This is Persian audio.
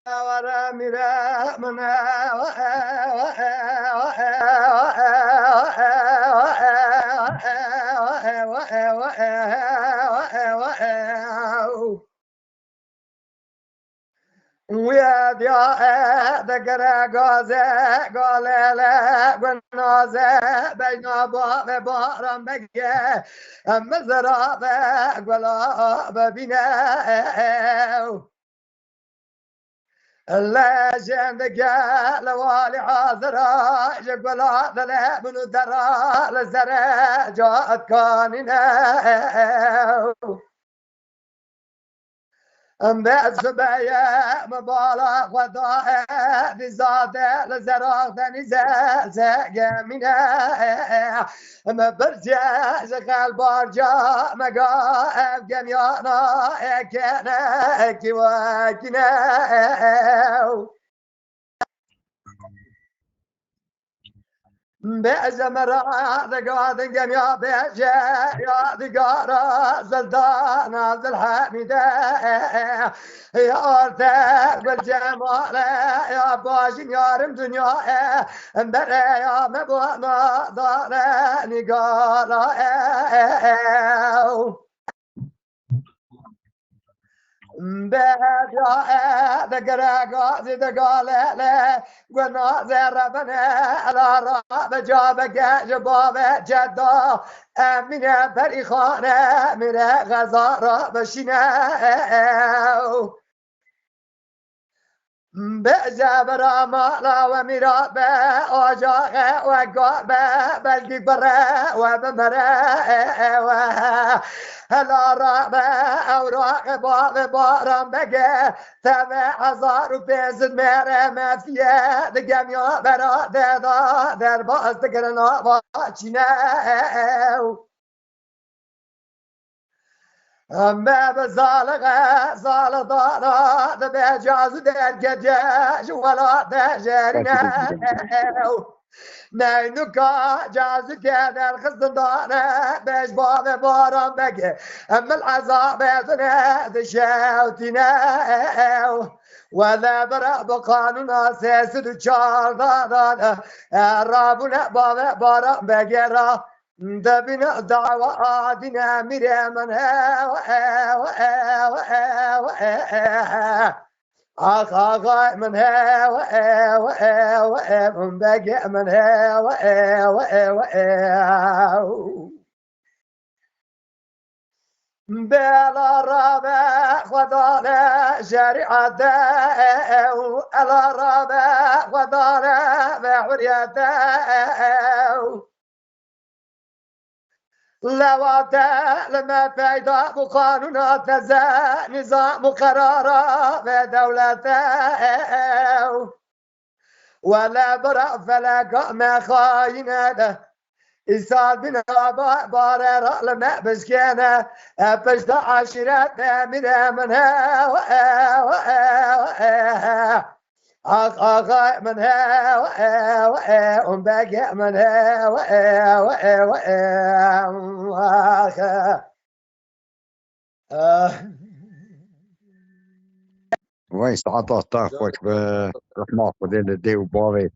ورا ميرا منا ويا ديا دقرا غازة قاللا قنازة بين باب بارم بقى مزرعة قلا ببنا الله جندك لوالي عذرا جقل عذلا من درا لزرا جاءت كاننا بزبايا مبالغ وضاء بزادة لزراغ نزال زقامنا ما برجع زغال بارجا مقاف قميانا كنا كواكنا بأزمرا ذقاد جميع بيجا يا ذقارا زلدانا ذا الحميدة يا أرثا بالجمال يا باشن يا رم دنيا برا يا مبوانا دارا نقالا بجاء ذكر قاضي ذقالة قلنا زربنا على راب جابك جباب جدا من فريخانة من غزارة بشنا بجبر مالا ومرابة أجاغة وقابة بلقي برا وبمرا هلا رابة أوراق باب بارم بقى تبع هزار وبيزن ميرا ما فيها دقام يا برا دا در باز دقرنا باشنا أما بزالغة زال ضارة بجاز درجاج ولا تجارنا نينوكا جاز كذا الخزندانة بيش باب بارم بقى أما العذاب يتنا دشاوتنا ولا برا بقانونا سيسد شاردانا رابنا باب بارم بقى دبنا دعوة عادنا مريمنا آخا منها من بقى منها بلا رابع خدانا شريعة على رابع خدانا بحريته لواتا لما فايدة بقانونا تزا نظام قرارا بدولته ولا برا فلا قام خاينة إسال بنا بارا لما بسكينا بشت عشرات منها آخا منها بقى منها وين استعطى طافك برحمة فضيلة دي وباري